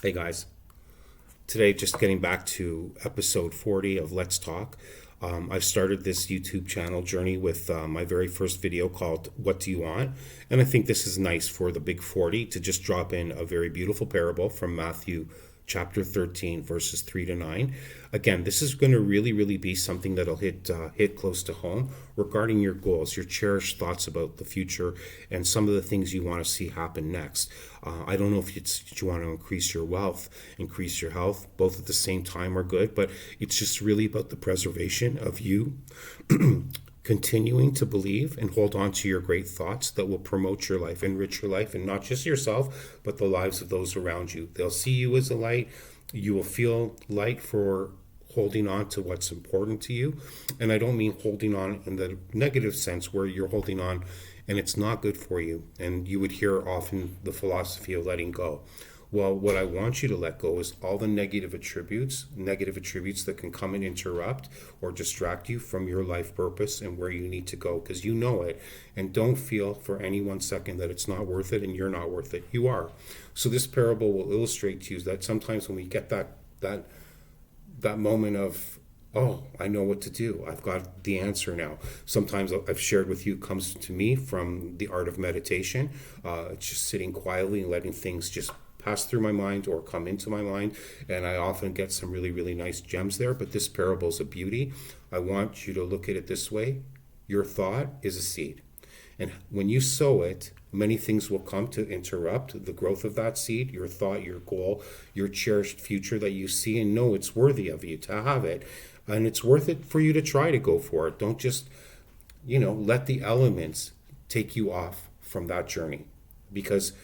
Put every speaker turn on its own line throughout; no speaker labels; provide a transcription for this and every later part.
Hey guys, today just getting back to episode 40 of Let's Talk. I've started this YouTube channel journey with my very first video called What Do You Want? And I think this is nice for the big 40 to just drop in a very beautiful parable from Matthew chapter 13, verses 3 to 9. Again, this is going to really be something that'll hit close to home regarding your goals, your cherished thoughts about the future, and some of the things you want to see happen next. I don't know if you want to increase your wealth, increase your health, both at the same time are good, but it's just really about the preservation of you continuing to believe and hold on to your great thoughts that will promote your life, enrich your life, and not just yourself, but the lives of those around you. They'll see you as a light. You will feel light for holding on to what's important to you. And I don't mean holding on in the negative sense where you're holding on and it's not good for you. And you would hear often the philosophy of letting go. Well, what I want you to let go is all the negative attributes that can come and interrupt or distract you from your life purpose and where you need to go, because you know it. And don't feel for any 1 second that it's not worth it and you're not worth it. You are. So this parable will illustrate to you that sometimes when we get that moment of, oh, I know what to do. I've got the answer now. Sometimes I've shared with you comes to me from the art of meditation. It's just sitting quietly and letting things just pass through my mind or come into my mind, and I often get some really nice gems there. But this parable is a beauty. I want you to look at it this way. Your thought is a seed, and when you sow it, many things will come to interrupt the growth of that seed, your thought, your goal, your cherished future that you see and know it's worthy of you to have it, and it's worth it for you to try to go for it. Don't just let the elements take you off from that journey, because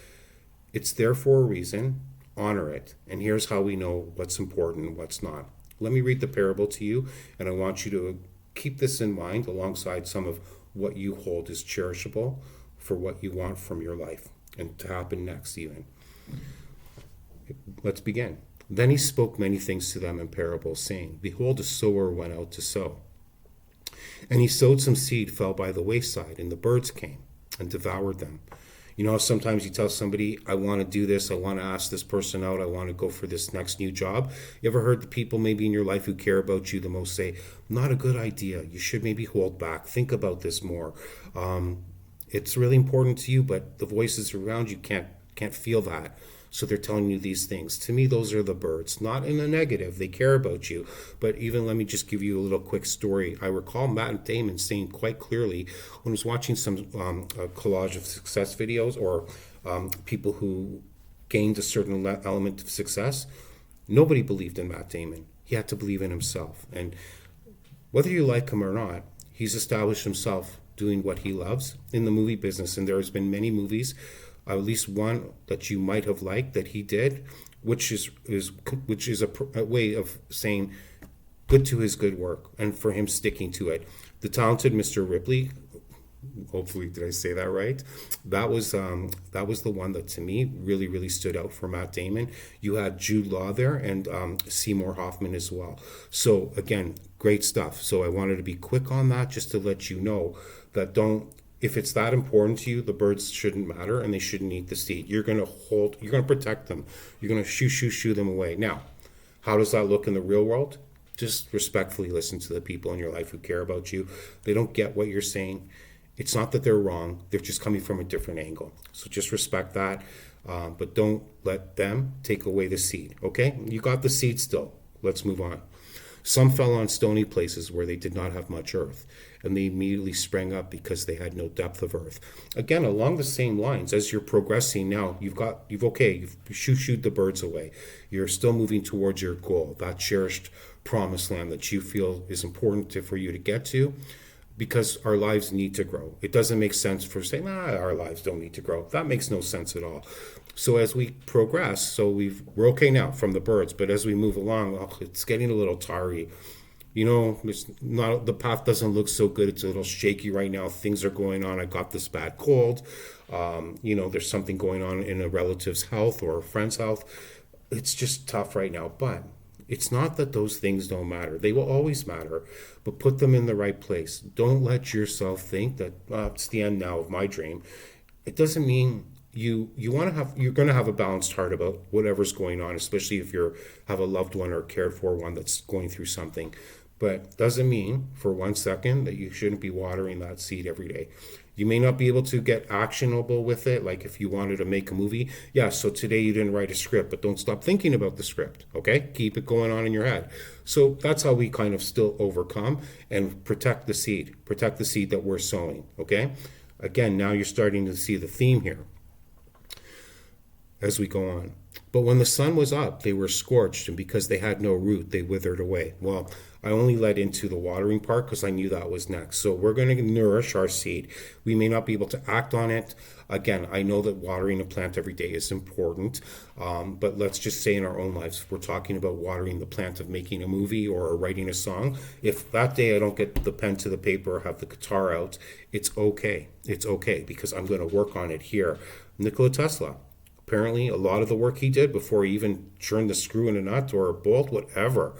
it's there for a reason. Honor it. And here's how we know what's important and what's not. Let me read the parable to you, and I want you to keep this in mind alongside some of what you hold as cherishable for what you want from your life and to happen next even. Let's begin. Then he spoke many things to them in parables, saying, Behold, a sower went out to sow. And he sowed some seed, fell by the wayside, and the birds came and devoured them. You know, sometimes you tell somebody, I want to do this, I want to ask this person out, I want to go for this next new job. You ever heard the people maybe in your life who care about you the most say, not a good idea, you should maybe hold back, think about this more. It's really important to you, but the voices around you can't feel that. So they're telling you these things. To me, those are the birds, not in a negative. They care about you. But even let me just give you a little quick story. I recall Matt Damon saying quite clearly when I was watching some collage of success videos or people who gained a certain element of success, nobody believed in Matt Damon. He had to believe in himself. And whether you like him or not, he's established himself doing what he loves in the movie business. And there's been many movies, at least one that you might have liked that he did, which is a way of saying good to his good work and for him sticking to it. The Talented Mr. Ripley, hopefully did I say that right? That was the one that to me really stood out for Matt Damon. You had Jude Law there and Seymour Hoffman as well. So again, great stuff. So I wanted to be quick on that just to let you know that if it's that important to you, the birds shouldn't matter and they shouldn't eat the seed. You're going to protect them. You're going to shoo them away. Now, how does that look in the real world? Just respectfully listen to the people in your life who care about you. They don't get what you're saying. It's not that they're wrong. They're just coming from a different angle. So just respect that, but don't let them take away the seed, okay? You got the seed still. Let's move on. Some fell on stony places where they did not have much earth, and they immediately sprang up because they had no depth of earth. Again, along the same lines, as you're progressing now, you've shooed the birds away. You're still moving towards your goal, that cherished promised land that you feel is important for you to get to, because our lives need to grow. It doesn't make sense for saying, our lives don't need to grow. That makes no sense at all. So as we progress, we're okay now from the birds, but as we move along, it's getting a little tarry. The path doesn't look so good. It's a little shaky right now. Things are going on. I got this bad cold. There's something going on in a relative's health or a friend's health. It's just tough right now, but it's not that those things don't matter. They will always matter, but put them in the right place. Don't let yourself think that it's the end now of my dream. It doesn't mean you're going to have a balanced heart about whatever's going on, especially if you have a loved one or cared for one that's going through something. But doesn't mean for 1 second that you shouldn't be watering that seed every day. You may not be able to get actionable with it, like if you wanted to make a movie. Yeah, so today you didn't write a script, but don't stop thinking about the script, okay? Keep it going on in your head. So that's how we kind of still overcome and protect the seed that we're sowing, okay? Again, now you're starting to see the theme here as we go on. But when the sun was up, they were scorched, and because they had no root, they withered away. Well, I only led into the watering part because I knew that was next. So we're going to nourish our seed. We may not be able to act on it. Again, I know that watering a plant every day is important, but let's just say in our own lives, if we're talking about watering the plant of making a movie or writing a song, if that day I don't get the pen to the paper or have the guitar out, it's okay. It's okay because I'm going to work on it here. Nikola Tesla. Apparently, a lot of the work he did before he even turned the screw in a nut or a bolt, whatever,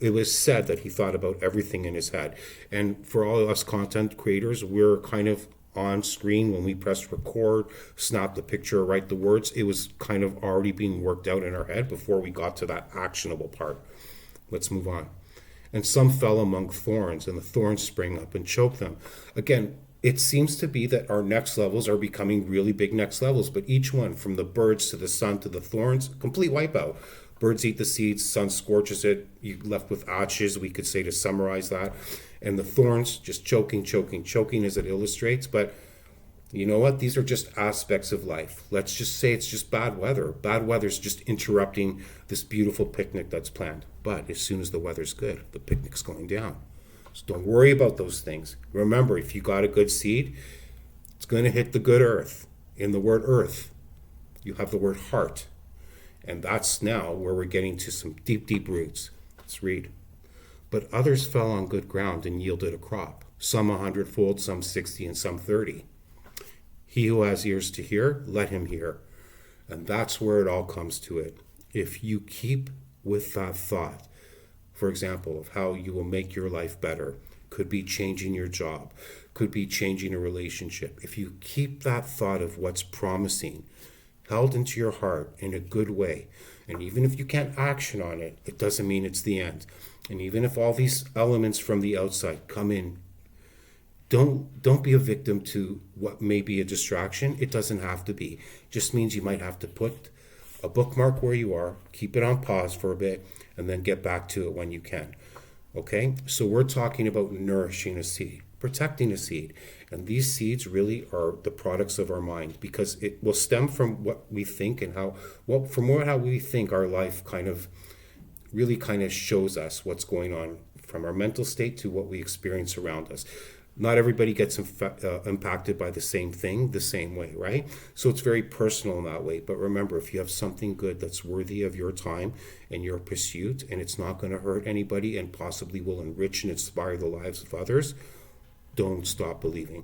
it was said that he thought about everything in his head. And for all of us content creators, we're kind of on screen when we press record, snap the picture, write the words. It was kind of already being worked out in our head before we got to that actionable part. Let's move on. And some fell among thorns, and the thorns sprang up and choked them. Again, it seems to be that our next levels are becoming really big next levels, but each one, from the birds to the sun to the thorns, complete wipeout. Birds eat the seeds, sun scorches it, you're left with ashes, we could say, to summarize that. And the thorns just choking as it illustrates. But you know what? These are just aspects of life. Let's just say it's just bad weather. Bad weather's just interrupting this beautiful picnic that's planned. But as soon as the weather's good, the picnic's going down. So don't worry about those things. Remember, if you got a good seed, it's going to hit the good earth. In the word earth, you have the word heart. And that's now where we're getting to some deep, deep roots. Let's read. But others fell on good ground and yielded a crop, some 100-fold, some 60, and some 30. He who has ears to hear, let him hear. And that's where it all comes to it. If you keep with that thought, for example, of how you will make your life better, could be changing your job, could be changing a relationship. If you keep that thought of what's promising held into your heart in a good way, and even if you can't action on it, it doesn't mean it's the end. And even if all these elements from the outside come in, don't be a victim to what may be a distraction. It doesn't have to be. It just means you might have to put a bookmark where you are, keep it on pause for a bit, and then get back to it when you can. Okay? So we're talking about nourishing a seed, protecting a seed. And these seeds really are the products of our mind, because it will stem from what we think and how we think our life really shows us what's going on, from our mental state to what we experience around us. Not everybody gets impacted by the same thing the same way, right? So it's very personal in that way. But remember, if you have something good that's worthy of your time and your pursuit, and it's not going to hurt anybody and possibly will enrich and inspire the lives of others, don't stop believing.